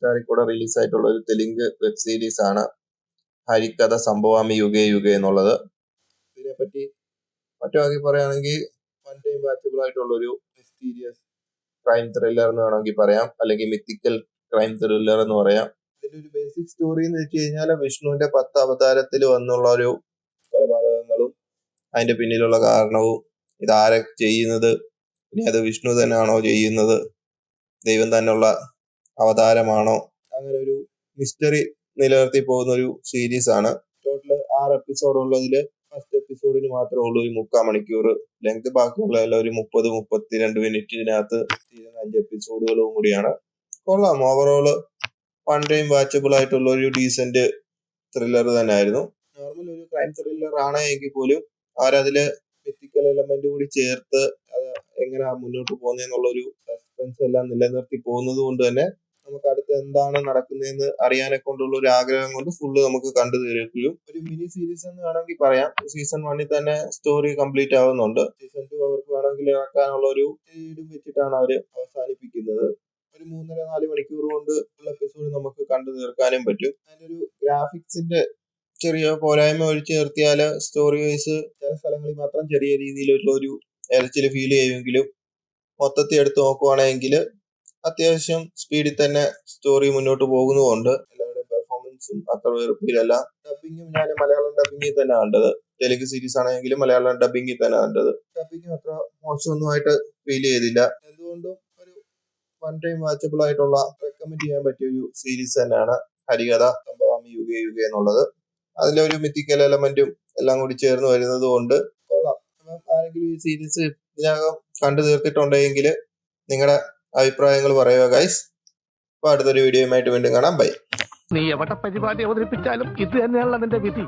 ഹോട്ട്സ്റ്റാറിൽ കൂടെ റിലീസായിട്ടുള്ള ഒരു Telugu web series ആണ് ഹരിക്കഥ സംഭവാമി യുഗേ യുഗേ എന്നുള്ളത്. ഇതിനെപ്പറ്റി മറ്റുമാക്കി പറയുകയാണെങ്കിൽ വൺ ടൈം വാച്ചബിൾ ആയിട്ടുള്ള ഒരു മിസ്റ്റീരിയസ് ക്രൈം ത്രില്ലർ എന്ന് വേണമെങ്കിൽ പറയാം, അല്ലെങ്കിൽ മിത്തിക്കൽ ക്രൈം ത്രില്ലർ എന്ന് പറയാം. ഇതിന്റെ ഒരു ബേസിക് സ്റ്റോറി എന്ന് വെച്ച് കഴിഞ്ഞാൽ വിഷ്ണുവിന്റെ 10 അവതാരത്തിൽ വന്നുള്ള ഒരു കൊലപാതകങ്ങളും അതിന്റെ പിന്നിലുള്ള കാരണവും, ഇതാരെ ചെയ്യുന്നത്, ഇനി അത് വിഷ്ണു തന്നെയാണോ ചെയ്യുന്നത്, ദൈവം തന്നെയുള്ള അവതാരമാണോ, അങ്ങനെ ഒരു മിസ്റ്ററി നിലനിർത്തി പോകുന്ന ഒരു സീരീസ് ആണ്. ടോട്ടൽ 6 എപ്പിസോഡ് ഉള്ളതിൽ ഫസ്റ്റ് എപ്പിസോഡിന് മാത്രമേ ഉള്ളൂ ഒരു 3/4 മണിക്കൂർ ലെങ്ത്, ബാക്കിയുള്ള എല്ലാം ഒരു 30-32 മിനിറ്റിനകത്ത് തീരുന്ന 5 എപ്പിസോഡുകളും കൂടിയാണ്. കൊള്ളാം, ഓവറോള് വൺ ടൈം വാച്ചബിൾ ആയിട്ടുള്ള ഒരു ഡീസന്റ് ത്രില്ലർ തന്നെ ആയിരുന്നു. നോർമൽ ഒരു ക്രൈം ത്രില്ലർ ആണ് എങ്കിൽ പോലും അവരതില് മിത്തിക്കൽ എലമെന്റ് കൂടി ചേർത്ത് അത് എങ്ങനെ മുന്നോട്ട് പോകുന്നതെന്നുള്ള ഒരു സസ്പെൻസ് എല്ലാം നിലനിർത്തി പോകുന്നത് കൊണ്ട് തന്നെ നമുക്ക് അടുത്ത് എന്താണ് നടക്കുന്നതെന്ന് അറിയാനെ കൊണ്ടുള്ള ഒരു ആഗ്രഹം കൊണ്ട് ഫുള്ള് നമുക്ക് കണ്ടു തീർക്കുകയും ഒരു മിനി സീരീസ് എന്ന് വേണമെങ്കിൽ പറയാം. സീസൺ 1 തന്നെ സ്റ്റോറി കംപ്ലീറ്റ് ആവുന്നുണ്ട്. സീസൺ 2 അവർക്ക് വേണമെങ്കിൽ ഇറക്കാനുള്ള ഒരു ലീഡും വെച്ചിട്ടാണ് അവർ അവസാനിപ്പിക്കുന്നത്. ഒരു 3.5-4 മണിക്കൂർ കൊണ്ട് ഉള്ള എപ്പിസോഡ് നമുക്ക് കണ്ടു തീർക്കാനും പറ്റും. അതിന്റെ ഒരു ഗ്രാഫിക്സിന്റെ ചെറിയ പോരായ്മ ഒഴിച്ചു നിർത്തിയാല് സ്റ്റോറി വൈസ് ചില സ്ഥലങ്ങളിൽ മാത്രം ചെറിയ രീതിയിലുള്ള ഒരു എരച്ചിൽ ഫീൽ ചെയ്യുമെങ്കിലും മൊത്തത്തിൽ എടുത്ത് നോക്കുവാണെങ്കിൽ അത്യാവശ്യം സ്പീഡിൽ തന്നെ സ്റ്റോറി മുന്നോട്ട് പോകുന്നതുകൊണ്ട് എല്ലാവരുടെയും പെർഫോമൻസും അത്ര വെറുപ്പിലല്ല. ഡബിങ്ങും ഞാൻ മലയാളം ഡബിങ്ങിൽ തന്നെ കണ്ടത്. തെലുങ്ക് സീരീസ് ആണെങ്കിലും മലയാളം ഡബിങ്ങിൽ തന്നെ കണ്ടത്. ഡബിങ് അത്ര മോശമൊന്നുമായിട്ട് ഫീൽ ചെയ്തില്ല. എന്തുകൊണ്ടും ഒരു വൺ ടൈം വാച്ചബിൾ ആയിട്ടുള്ള റെക്കമെൻഡ് ചെയ്യാൻ പറ്റിയ ഒരു സീരീസ് തന്നെയാണ് ഹരികഥ സംഭവാമി യുഗേ യുഗേ എന്നുള്ളത്. അതിലൊരു മിത്തിക്കൽ എലമെന്റും എല്ലാം കൂടി ചേർന്ന് വരുന്നത് കൊണ്ട് കൊള്ളാം. അപ്പം ആരെങ്കിലും ഈ സീരീസ് ഇതിനകം കണ്ടു തീർത്തിട്ടുണ്ടെങ്കിൽ നിങ്ങളുടെ അഭിപ്രായങ്ങൾ പറയുക ഗൈസ്. അപ്പൊ അടുത്തൊരു വീഡിയോയുമായിട്ട് വീണ്ടും കാണാം. ബൈ. നീ എവിടെ പരിപാടി അവതരിപ്പിച്ചാലും ഇത് തന്നെയാണല്ലോ നിന്റെ വിധി.